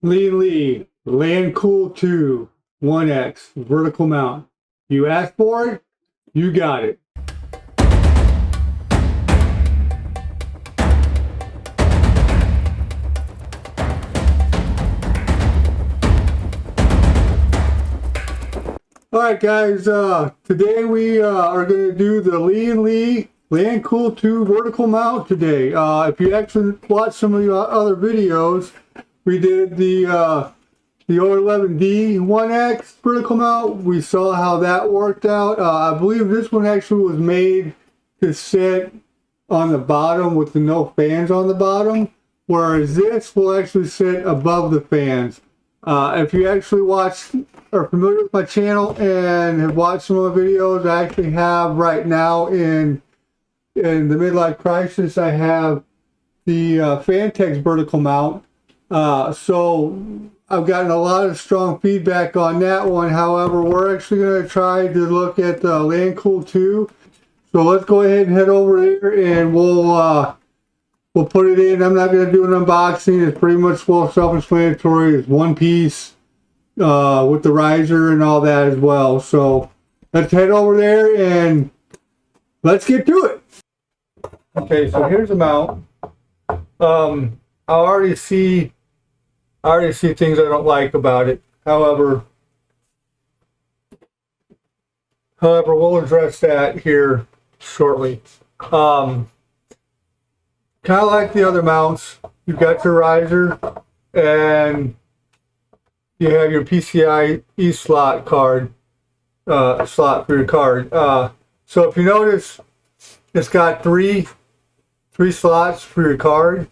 Lian LANCOOL2 1X vertical mount. You asked for it, you got it. Alright guys, today we are going to do the Lian LANCOOL2 vertical mount today. If you actually watched some of the other videos, we did the O11D 1X vertical mount. We saw how that worked out. I believe this one actually was made to sit on the bottom with the no fans on the bottom, whereas this will actually sit above the fans. If you actually are familiar with my channel and have watched some of the videos, I actually have right now in the midlife crisis, I have the Fantex vertical mount. So I've gotten a lot of strong feedback on that one. However, we're actually going to try to look at the LANCOOL2. So let's go ahead and head over there and we'll put it in. I'm not going to do an unboxing. It's pretty much well self-explanatory. It's one piece with the riser and all that as well. So let's head over there and let's get to it. Okay, so here's the mount. I already see things I don't like about it. However, we'll address that here shortly. Kind of like the other mounts, you've got your riser and you have your PCI slot card, slot for your card. So if you notice, it's got three slots for your card.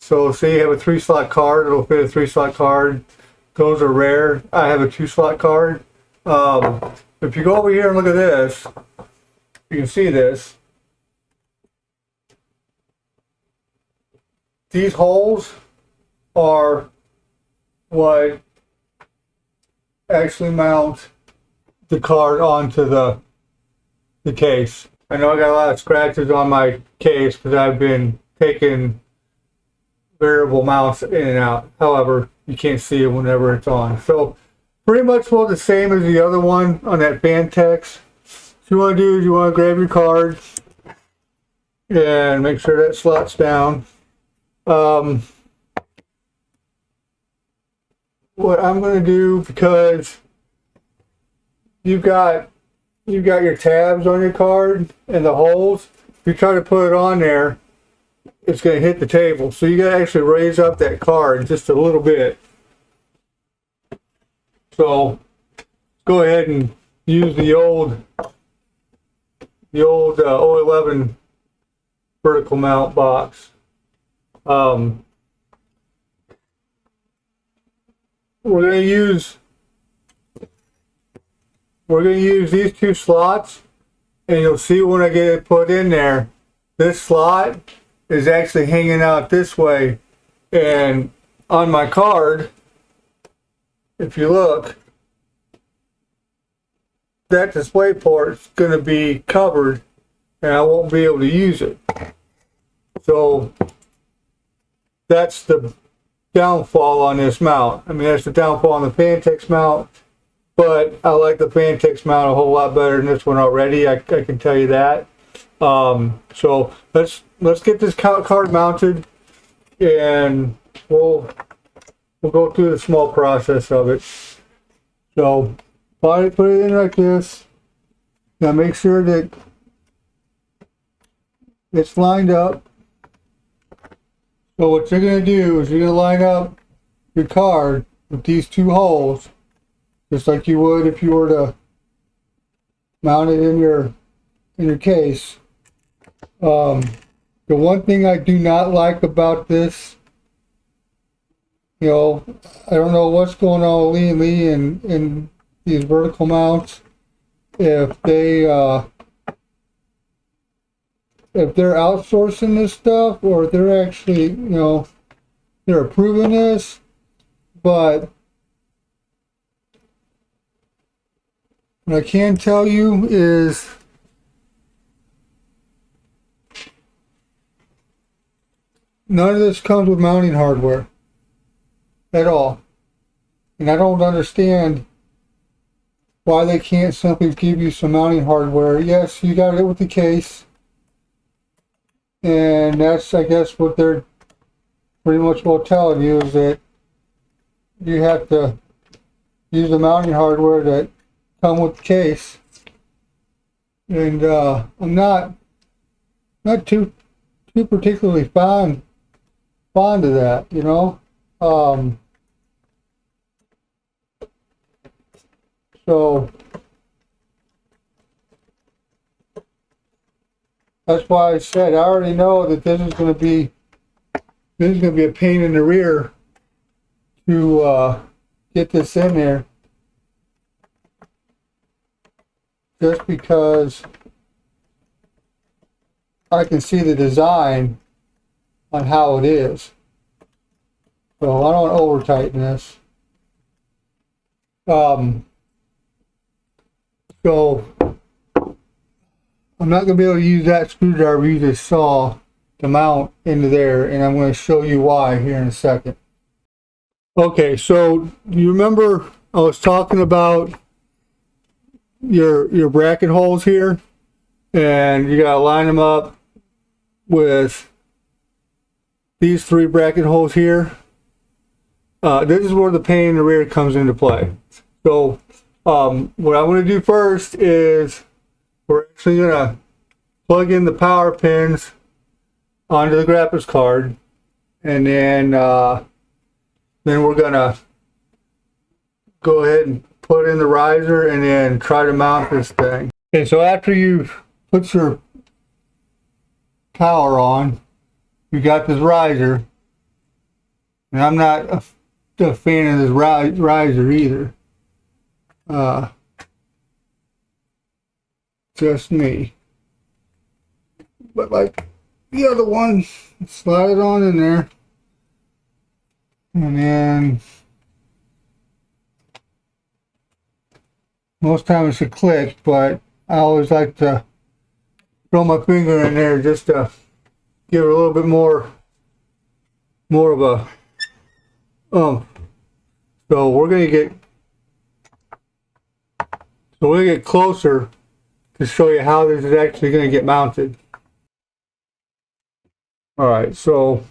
So say you have a 3-slot card, it'll fit a 3-slot card. Those are rare. I have a 2-slot card. If you go over here and look at this, you can see this. These holes are what actually mount the card onto the case. I know I got a lot of scratches on my case because I've been taking variable mounts in and out. However, you can't see it whenever it's on. So pretty much well the same as the other one on that Fantex. What you want to do is you want to grab your card and make sure that slots down. What I'm going to do, because you've got your tabs on your card and the holes, if you try to put it on there, it's going to hit the table. So you got to actually raise up that card just a little bit. So go ahead and use the old O11 vertical mount box. We're going to use these two slots, and you'll see when I get it put in there, this slot is actually hanging out this way, and on my card, if you look, that display port is going to be covered and I won't be able to use it. So that's the downfall on this mount. I mean, that's the downfall on the Fantex mount, but I like the Fantex mount a whole lot better than this one already. I can tell you that. So let's get this card mounted, and we'll go through the small process of it. So put it in like this. Now make sure that it's lined up. So what you're going to do is you're going to line up your card with these two holes, just like you would if you were to mount it in your case. The one thing I do not like about this, I don't know what's going on with Lian and these vertical mounts. If they're outsourcing this stuff, or if they're actually, they're approving this, but what I can tell you is none of this comes with mounting hardware. at all. And I don't understand why they can't simply give you some mounting hardware. Yes, you got it with the case. And that's, I guess, what they're pretty much well telling you, is that you have to use the mounting hardware that come with the case. And I'm not too particularly fond of that, you know. So that's why I said I already know that this is going to be a pain in the rear to get this in there, just because I can see the design on how it is. So I don't want to over tighten this. So I'm not going to be able to use that screwdriver you just saw to mount into there, and I'm going to show you why here in a second. Okay, so you remember I was talking about your bracket holes here, and you got to line them up with these 3 bracket holes here. This is where the pain in the rear comes into play. So what I'm going to do first is we're actually going to plug in the power pins onto the graphics card, and then we're going to go ahead and put in the riser and then try to mount this thing. Okay, so after you've put your power on, you got this riser, and I'm not a fan of this riser either. Just me. But like the other one, slide it on in there, and then most times it's a click, but I always like to throw my finger in there just to give it a little bit more of a so we're gonna get closer to show you how this is actually going to get mounted. Alright, so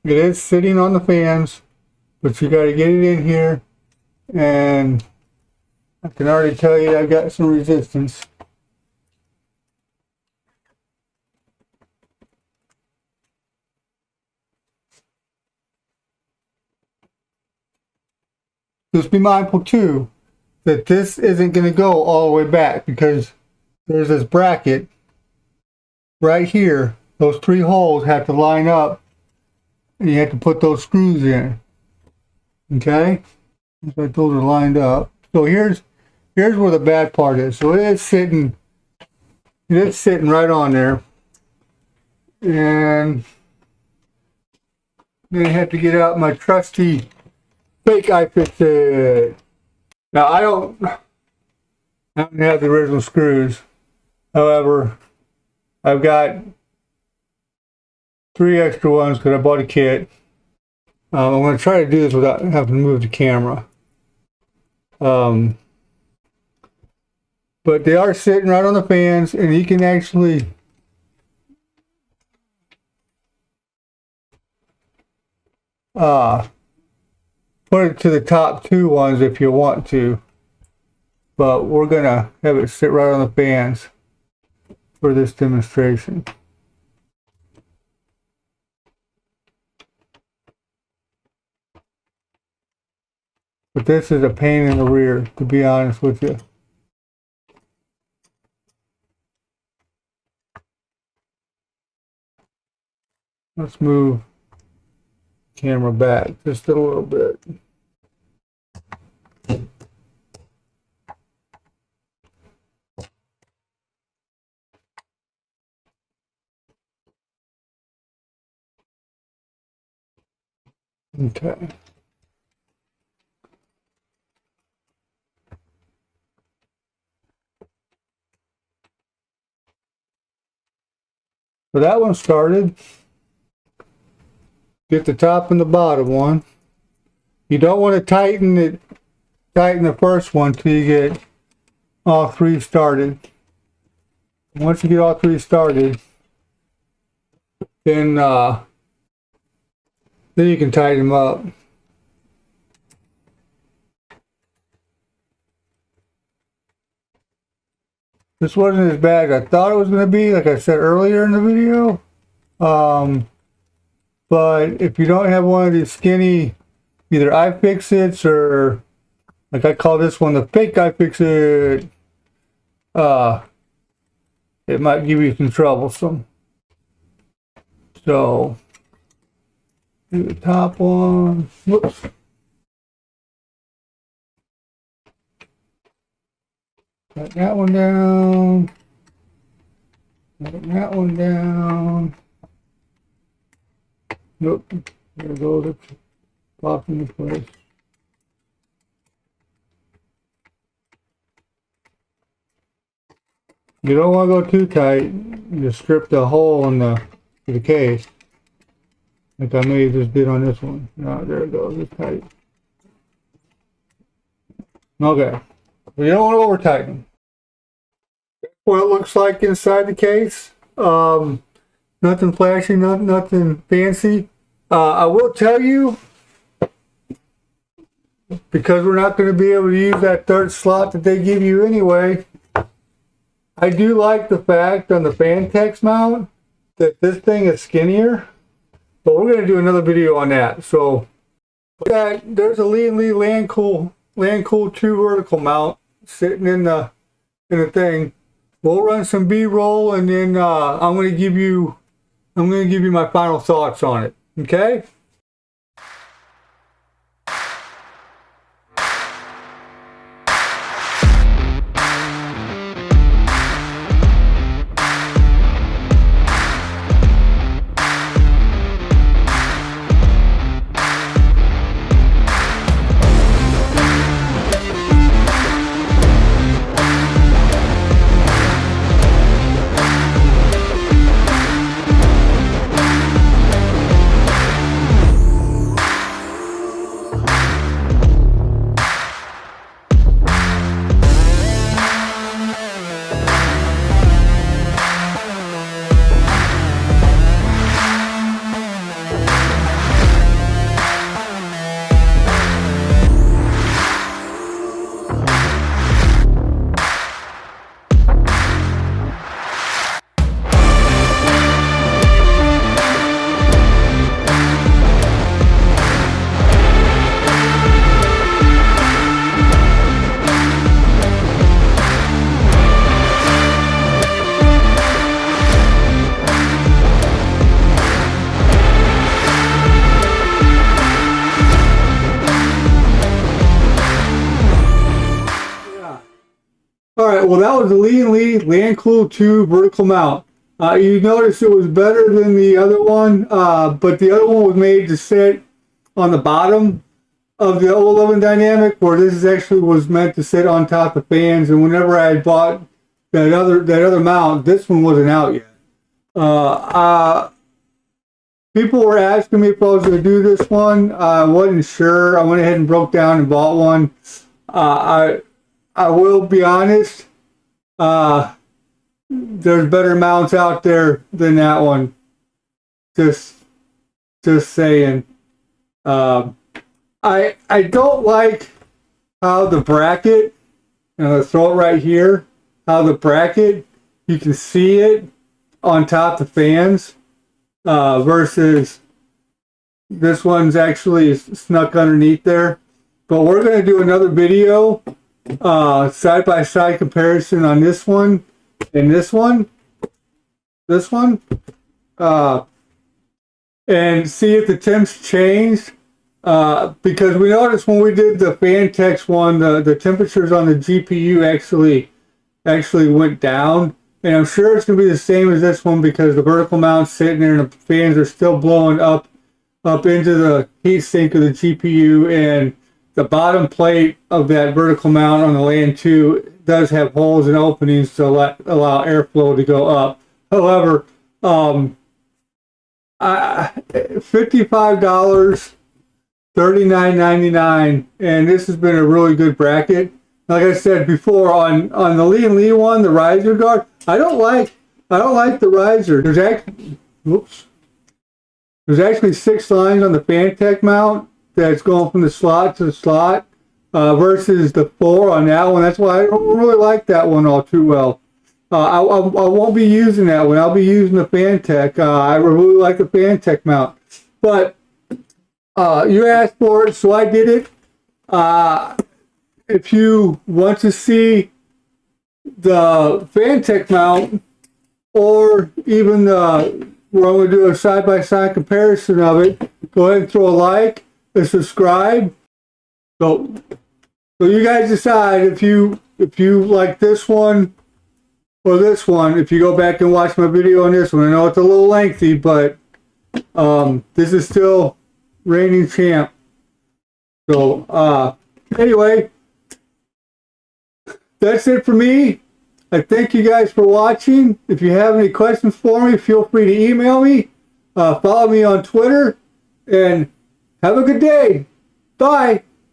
it is sitting on the fans, but you got to get it in here, and I can already tell you I've got some resistance. Just be mindful too that this isn't going to go all the way back, because there's this bracket right here. Those 3 holes have to line up, and you have to put those screws in. Okay, looks like those are lined up. So here's where the bad part is. So it's sitting right on there, and then I have to get out my trusty fake iFixit. Now I don't have the original screws. However, I've got 3 extra ones because I bought a kit. I'm going to try to do this without having to move the camera. But they are sitting right on the fans, and you can actually put it to the top 2 ones if you want to, but we're gonna have it sit right on the fans for this demonstration. But this is a pain in the rear, to be honest with you. Let's move the camera back just a little bit. Okay. So that one started. get the top and the bottom one. You don't want to tighten the first one till you get all three started. Once you get all three started, then you can tighten them up. This wasn't as bad as I thought it was going to be, like I said earlier in the video. But if you don't have one of these skinny, either iFixits or, like I call this one the fake iFixit, it might give you some troublesome. So, do the top one. Whoops. Cut that one down. Cut that one down. Nope. There it goes. It's locked into place. You don't want to go too tight. You strip the hole in the case. Like I may have just did on this one. No, there it goes. It's tight. Okay. You don't want to over tighten. That's what it looks like inside the case. Nothing flashy, nothing fancy. I will tell you, because we're not going to be able to use that third slot that they give you anyway, I do like the fact on the Fantex mount that this thing is skinnier. But we're going to do another video on that. So there's a Lian LANCOOL2 vertical mount sitting in the thing. We'll run some B-roll, and then I'm going to give you my final thoughts on it. Okay? Alright, well that was the Lian LANCOOL2 vertical mount. You notice it was better than the other one, but the other one was made to sit on the bottom of the O11 dynamic, where this actually was meant to sit on top of fans. And whenever I had bought that other mount, this one wasn't out yet. People were asking me if I was going to do this one. I wasn't sure. I went ahead and broke down and bought one. I will be honest, there's better mounts out there than that one. Just saying. I don't like how the bracket, and I'll throw it right here, how the bracket, you can see it on top of the fans, versus this one's actually snuck underneath there. But we're going to do another video, side-by-side comparison on this one and this one, and see if the temps changed, because we noticed when we did the Fantex one, the temperatures on the GPU actually went down, and I'm sure it's going to be the same as this one because the vertical mount's sitting there and the fans are still blowing up into the heatsink of the GPU, and the bottom plate of that vertical mount on the LAN 2 does have holes and openings to allow airflow to go up. However, $55, $39.99, and this has been a really good bracket. Like I said before, on the Lian one, the riser guard, I don't like the riser. There's actually 6 lines on the Fantech mount that's going from the slot to the slot, versus the 4 on that one. That's why I don't really like that one all too well. I won't be using that one. I'll be using the Fantech. I really like the Fantech mount. But you asked for it, so I did it. If you want to see the Fantech mount, or even we're going to do a side-by-side comparison of it, go ahead and throw a like, a subscribe. So you guys decide if you like this one or this one. If you go back and watch my video on this one, I know it's a little lengthy, but this is still reigning champ. So anyway, that's it for me. I thank you guys for watching. If you have any questions for me, feel free to email me. Follow me on Twitter, and have a good day. Bye.